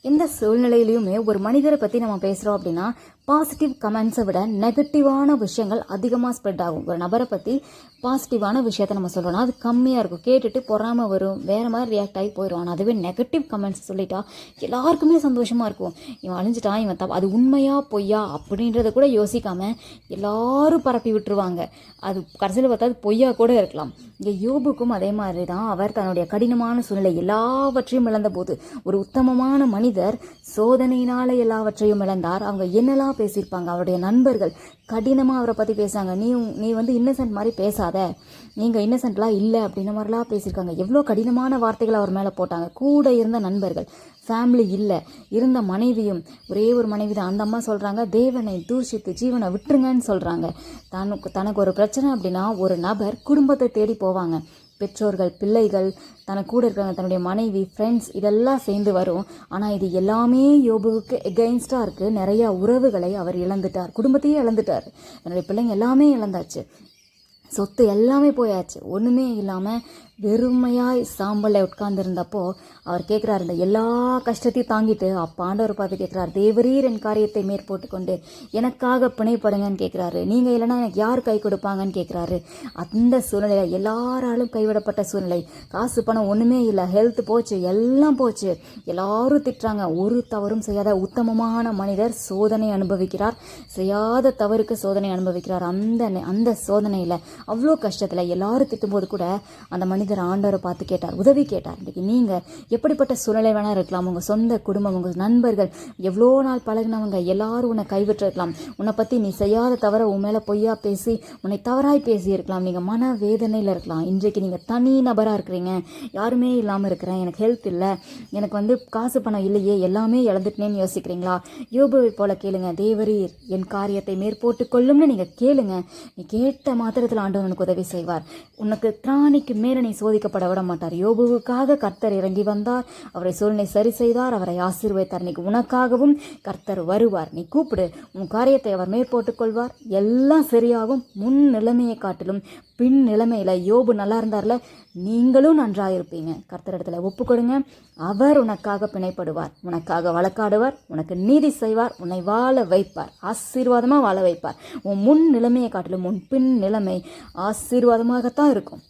எந்த சூழ்நிலையிலையுமே ஒரு மனிதரை பற்றி நம்ம பேசுகிறோம் அப்படின்னா பாசிட்டிவ் கமெண்ட்ஸை விட நெகட்டிவான விஷயங்கள் அதிகமாக ஸ்ப்ரெட் ஆகும். ஒரு நபரை பற்றி பாசிட்டிவான விஷயத்த நம்ம சொல்கிறோன்னா அது கம்மியாக இருக்கும், கேட்டுட்டு பொறாமல் வரும், வேறு மாதிரி ரியாக்ட் ஆகி போயிடுவான். அதுவே நெகட்டிவ் கமெண்ட்ஸ் சொல்லிட்டா எல்லாருக்குமே சந்தோஷமாக இருக்கும். இவன் அழிஞ்சிட்டான், இவன் அது உண்மையா பொய்யா அப்படின்றத கூட யோசிக்காமல் எல்லாரும் பரப்பி விட்டுருவாங்க. அது கடைசியில் பார்த்தா அது பொய்யா கூட இருக்கலாம். இங்கே யோபுக்கும் அதே மாதிரி தான். அவர் தன்னுடைய கடினமான சூழ்நிலை எல்லாவற்றையும் இழந்த போது, ஒரு உத்தமமான மனிதர் சோதனையினால எல்லாவற்றையும் இழந்தார். அவங்க என்னெல்லாம் பேசியிருப்பாங்க, அவருடைய நண்பர்கள் கடினமாக அவரை பற்றி பேசுகிறாங்க. நீ வந்து இன்னசென்ட் மாதிரி பேசாத, நீங்கள் இன்னசென்ட்லாம் இல்லை அப்படின்ற மாதிரிலாம் பேசியிருக்காங்க. எவ்வளோ கடினமான வார்த்தைகள் அவர் மேலே போட்டாங்க. கூட இருந்த நண்பர்கள், ஃபேமிலி இல்லை, இருந்த மனைவியும் ஒரே ஒரு மனைவி தான். அந்த அம்மா சொல்கிறாங்க, தேவனை தூஷித்து ஜீவனை விட்டுருங்கன்னு சொல்கிறாங்க. தனக்கு ஒரு பிரச்சனை அப்படின்னா ஒரு நபர் குடும்பத்தை தேடி போவாங்க. பெற்றோர்கள், பிள்ளைகள், தனக்கு கூட இருக்காங்க, தன்னுடைய மனைவி, ஃப்ரெண்ட்ஸ், இதெல்லாம் சேர்ந்து வரும். ஆனால் இது எல்லாமே யோபுவுக்கு எகெயின்ஸ்டாக இருக்குது. நிறையா உறவுகளை அவர் இழந்துட்டார், குடும்பத்தையே இழந்துட்டார், தன்னுடைய பிள்ளைங்க எல்லாமே இழந்தாச்சு, சொத்து எல்லாமே போயாச்சு. ஒன்றுமே இல்லாமல் வெறுமையாய் சாம்பலில் உட்கார்ந்துருந்தப்போ அவர் கேட்குறாரு, இந்த எல்லா கஷ்டத்தையும் தாங்கிட்டு அப்போ ஆண்டவர் பார்த்து கேட்குறாரு, தேவரீர் என் காரியத்தை மேற்போட்டு கொண்டு எனக்காக பிணைப்படுங்கன்னு கேட்குறாரு. நீங்கள் இல்லைன்னா எனக்கு யார் கை கொடுப்பாங்கன்னு கேட்குறாரு. அந்த சூழ்நிலையில் எல்லாராலும் கைவிடப்பட்ட சூழ்நிலை, காசு பணம் ஒன்றுமே இல்லை, ஹெல்த் போச்சு, எல்லாம் போச்சு, எல்லாரும் திட்டுறாங்க. ஒரு தவறும் செய்யாத உத்தமமான மனிதர் சோதனை அனுபவிக்கிறார், செய்யாத தவறுக்கு சோதனை அனுபவிக்கிறார். அந்த சோதனையில் அவ்வளோ கஷ்டத்தில் எல்லாரும் திட்டும்போது கூட அந்த மனிதர் ஆண்டவரை பார்த்து கேட்டார், உதவி கேட்டார். இன்றைக்கி நீங்கள் எப்படிப்பட்ட சூழ்நிலை வேணால் இருக்கலாம், உங்கள் சொந்த குடும்பம், உங்கள் நண்பர்கள், எவ்வளோ நாள் பழகினவங்க எல்லாரும் உன்னை கைவிட்டிருக்கலாம், உன்னை பற்றி நீ செய்யாத தவிர உன் மேலே பொய்யா பேசி உன்னை தவறாய் பேசியிருக்கலாம், நீங்கள் மன வேதனையில் இருக்கலாம். இன்றைக்கு நீங்கள் தனி நபராக இருக்கிறீங்க, யாருமே இல்லாமல் இருக்கிறேன், எனக்கு ஹெல்த் இல்லை, எனக்கு வந்து காசு பணம் இல்லையே, எல்லாமே இழந்துட்டேன்னு யோசிக்கிறீங்களா? யோபுவை போல கேளுங்க, தேவரீர் என் காரியத்தை மேற்போட்டு கொள்ளும்னு நீங்கள் கேளுங்க. நீ கேட்ட மாத்திரத்தில் ஆண்டவர் உனக்கு உதவி செய்வார். உனக்கு திராணிக்கு மேலே நீ சோதிக்கப்பட விட மாட்டார். யோபுவுக்காக கர்த்தர் இறங்கி வந்தார், அவரை சூழ்நிலை சரி செய்தார், அவரை ஆசீர்வதித்தார். இன்னைக்கு உனக்காகவும் கர்த்தர் வருவார். நீ கூப்பிடு, உன் காரியத்தை அவர் மேற்போட்டுக் கொள்வார், எல்லாம் சரியாகும். முன் நிலைமையை காட்டிலும் பின் நிலைமையில யோபு நல்லா இருந்தார்ல, நீங்களும் நன்றாயிருப்பீங்க. கர்த்தரிடத்துல ஒப்பு கொடுங்க, அவர் உனக்காக பிணைப்படுவார், உனக்காக வழக்காடுவார், உனக்கு நீதி செய்வார், உன்னை வாழ வைப்பார், ஆசீர்வாதமாக வாழ வைப்பார். உன் முன் நிலைமையை காட்டிலும் உன் பின் நிலைமை ஆசீர்வாதமாகத்தான் இருக்கும்.